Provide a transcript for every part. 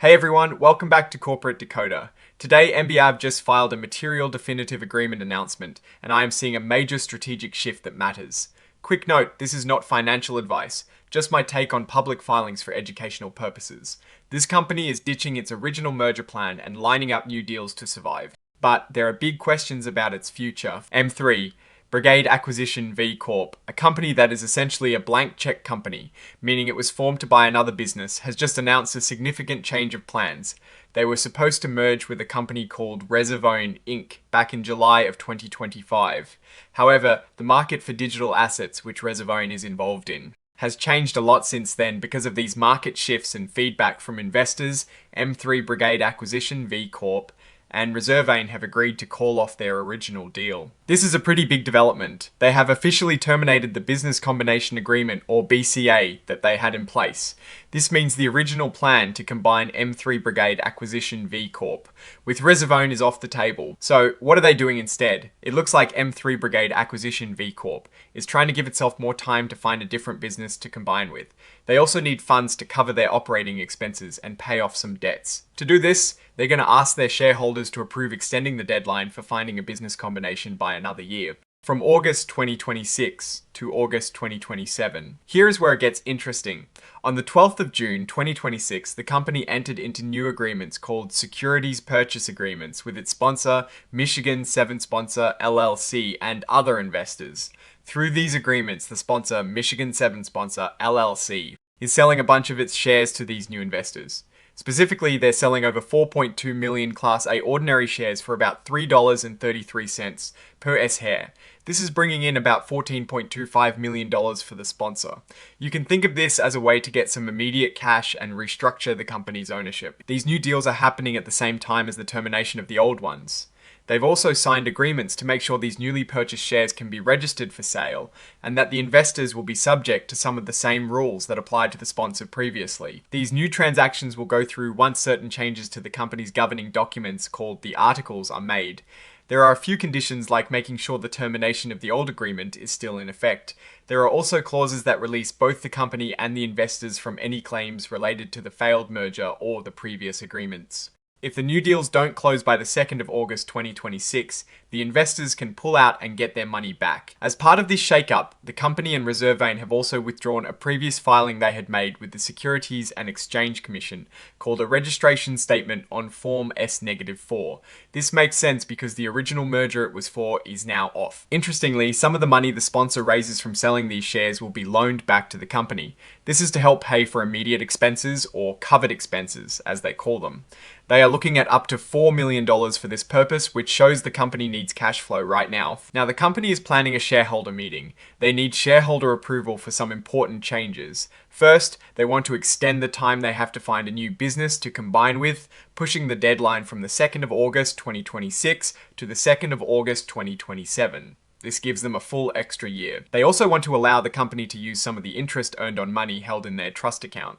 Hey everyone, welcome back to Corporate Decoder. Today, MBAV just filed a material definitive agreement announcement, and I am seeing a major strategic shift that matters. Quick note, this is not financial advice, just my take on public filings for educational purposes. This company is ditching its original merger plan and lining up new deals to survive. But there are big questions about its future. M3-Brigade Acquisition V Corp, a company that is essentially a blank check company, meaning it was formed to buy another business, has just announced a significant change of plans. They were supposed to merge with a company called ReserveOne Inc. back in July of 2025. However, the market for digital assets, which ReserveOne is involved in, has changed a lot since then because of these market shifts and feedback from investors. M3-Brigade Acquisition V Corp and ReserveOne have agreed to call off their original deal. This is a pretty big development. They have officially terminated the Business Combination Agreement, or BCA, that they had in place. This means the original plan to combine M3-Brigade Acquisition V Corp with ReserveOne is off the table. So what are they doing instead? It looks like M3-Brigade Acquisition V Corp is trying to give itself more time to find a different business to combine with. They also need funds to cover their operating expenses and pay off some debts. To do this, they're going to ask their shareholders to approve extending the deadline for finding a business combination by another year, from August 2026 to August 2027. Here is where it gets interesting. On the 12th of June 2026, the company entered into new agreements called Securities Purchase Agreements with its sponsor, Michigan 7 Sponsor LLC, and other investors. Through these agreements, the sponsor, Michigan 7 Sponsor LLC, is selling a bunch of its shares to these new investors. Specifically, they're selling over 4.2 million Class A ordinary shares for about $3.33 per share. This is bringing in about $14.25 million for the sponsor. You can think of this as a way to get some immediate cash and restructure the company's ownership. These new deals are happening at the same time as the termination of the old ones. They've also signed agreements to make sure these newly purchased shares can be registered for sale, and that the investors will be subject to some of the same rules that applied to the sponsor previously. These new transactions will go through once certain changes to the company's governing documents called the Articles are made. There are a few conditions like making sure the termination of the old agreement is still in effect. There are also clauses that release both the company and the investors from any claims related to the failed merger or the previous agreements. If the new deals don't close by the 2nd of August 2026, the investors can pull out and get their money back. As part of this shakeup, the company and ReserveOne have also withdrawn a previous filing they had made with the Securities and Exchange Commission called a registration statement on Form S-4. This makes sense because the original merger it was for is now off. Interestingly, some of the money the sponsor raises from selling these shares will be loaned back to the company. This is to help pay for immediate expenses, or covered expenses, as they call them. They are looking at up to $4 million for this purpose, which shows the company needs cash flow right now. Now, the company is planning a shareholder meeting. They need shareholder approval for some important changes. First, they want to extend the time they have to find a new business to combine with, pushing the deadline from the 2nd of August 2026 to the 2nd of August 2027. This gives them a full extra year. They also want to allow the company to use some of the interest earned on money held in their trust account.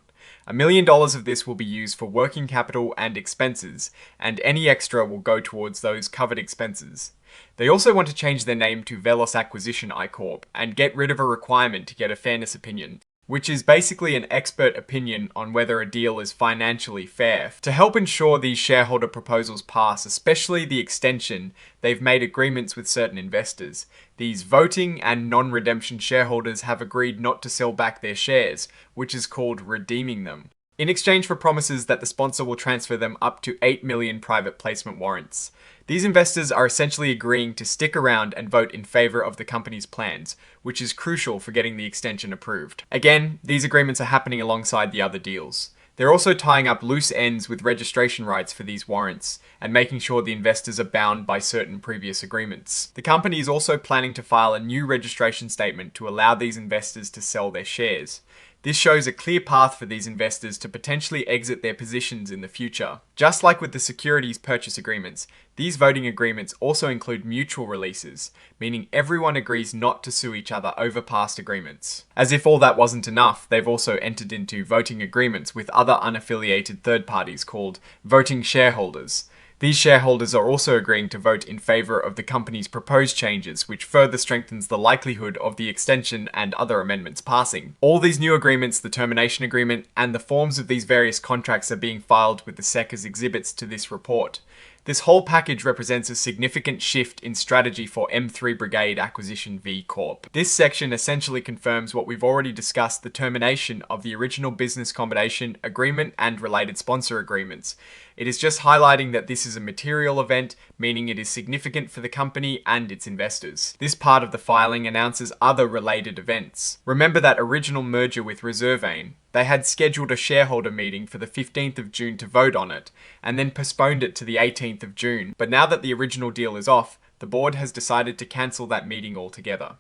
$1 million of this will be used for working capital and expenses, and any extra will go towards those covered expenses. They also want to change their name to Velos Acquisition I Corp and get rid of a requirement to get a fairness opinion, which is basically an expert opinion on whether a deal is financially fair. To help ensure these shareholder proposals pass, especially the extension, they've made agreements with certain investors. These voting and non-redemption shareholders have agreed not to sell back their shares, which is called redeeming them, in exchange for promises that the sponsor will transfer them up to 8 million private placement warrants. These investors are essentially agreeing to stick around and vote in favor of the company's plans, which is crucial for getting the extension approved. Again, these agreements are happening alongside the other deals. They're also tying up loose ends with registration rights for these warrants and making sure the investors are bound by certain previous agreements. The company is also planning to file a new registration statement to allow these investors to sell their shares. This shows a clear path for these investors to potentially exit their positions in the future. Just like with the securities purchase agreements, these voting agreements also include mutual releases, meaning everyone agrees not to sue each other over past agreements. As if all that wasn't enough, they've also entered into voting agreements with other unaffiliated third parties called voting shareholders. These shareholders are also agreeing to vote in favor of the company's proposed changes, which further strengthens the likelihood of the extension and other amendments passing. All these new agreements, the termination agreement, and the forms of these various contracts are being filed with the SEC as exhibits to this report. This whole package represents a significant shift in strategy for M3-Brigade Acquisition V Corp. This section essentially confirms what we've already discussed, the termination of the original business combination agreement and related sponsor agreements. It is just highlighting that this is a material event, meaning it is significant for the company and its investors. This part of the filing announces other related events. Remember that original merger with ReserveOne? They had scheduled a shareholder meeting for the 15th of June to vote on it, and then postponed it to the 18th of June. But now that the original deal is off, the board has decided to cancel that meeting altogether.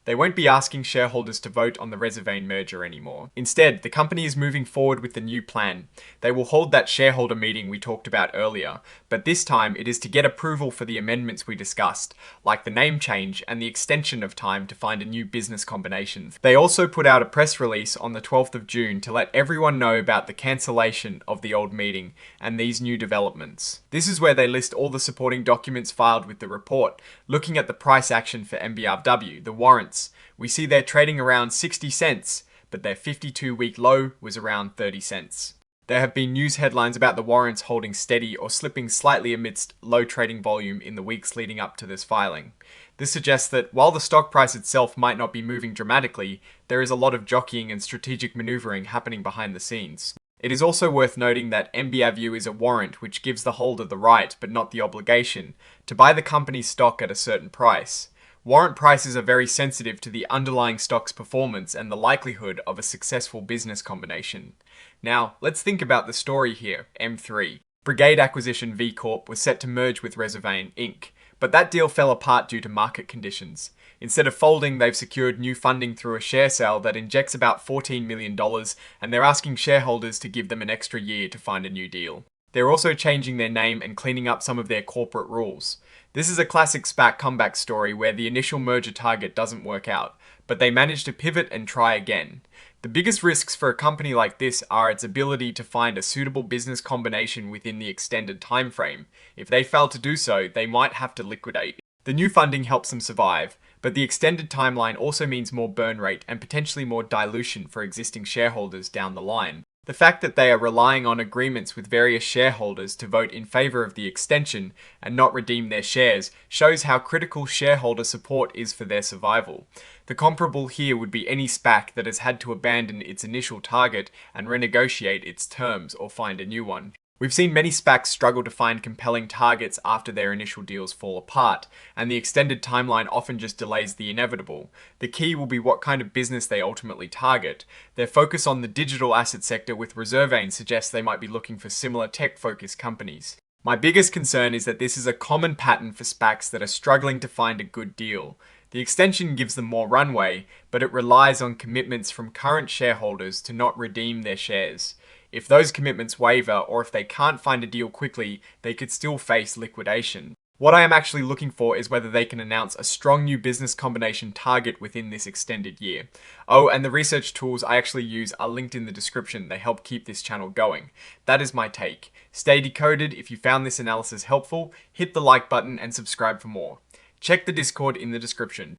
They won't be asking shareholders to vote on the ReserveOne merger anymore. Instead, the company is moving forward with the new plan. They will hold that shareholder meeting we talked about earlier, but this time it is to get approval for the amendments we discussed, like the name change and the extension of time to find a new business combination. They also put out a press release on the 12th of June to let everyone know about the cancellation of the old meeting and these new developments. This is where they list all the supporting documents filed with the report, looking at the price action for MBAVW, the warrants. We see they're trading around 60 cents, but their 52-week low was around 30 cents. There have been news headlines about the warrants holding steady or slipping slightly amidst low trading volume in the weeks leading up to this filing. This suggests that while the stock price itself might not be moving dramatically, there is a lot of jockeying and strategic maneuvering happening behind the scenes. It is also worth noting that MBAVW is a warrant which gives the holder the right, but not the obligation, to buy the company's stock at a certain price. Warrant prices are very sensitive to the underlying stock's performance and the likelihood of a successful business combination. Now, let's think about the story here, M3. Brigade Acquisition V Corp was set to merge with ReserveOne Inc., but that deal fell apart due to market conditions. Instead of folding, they've secured new funding through a share sale that injects about $14 million, and they're asking shareholders to give them an extra year to find a new deal. They're also changing their name and cleaning up some of their corporate rules. This is a classic SPAC comeback story where the initial merger target doesn't work out, but they manage to pivot and try again. The biggest risks for a company like this are its ability to find a suitable business combination within the extended time frame. If they fail to do so, they might have to liquidate. The new funding helps them survive, but the extended timeline also means more burn rate and potentially more dilution for existing shareholders down the line. The fact that they are relying on agreements with various shareholders to vote in favor of the extension and not redeem their shares shows how critical shareholder support is for their survival. The comparable here would be any SPAC that has had to abandon its initial target and renegotiate its terms or find a new one. We've seen many SPACs struggle to find compelling targets after their initial deals fall apart, and the extended timeline often just delays the inevitable. The key will be what kind of business they ultimately target. Their focus on the digital asset sector with ReserveOne suggests they might be looking for similar tech-focused companies. My biggest concern is that this is a common pattern for SPACs that are struggling to find a good deal. The extension gives them more runway, but it relies on commitments from current shareholders to not redeem their shares. If those commitments waver, or if they can't find a deal quickly, they could still face liquidation. What I am actually looking for is whether they can announce a strong new business combination target within this extended year. Oh, and the research tools I actually use are linked in the description. They help keep this channel going. That is my take. Stay decoded. If you found this analysis helpful, hit the like button and subscribe for more. Check the Discord in the description.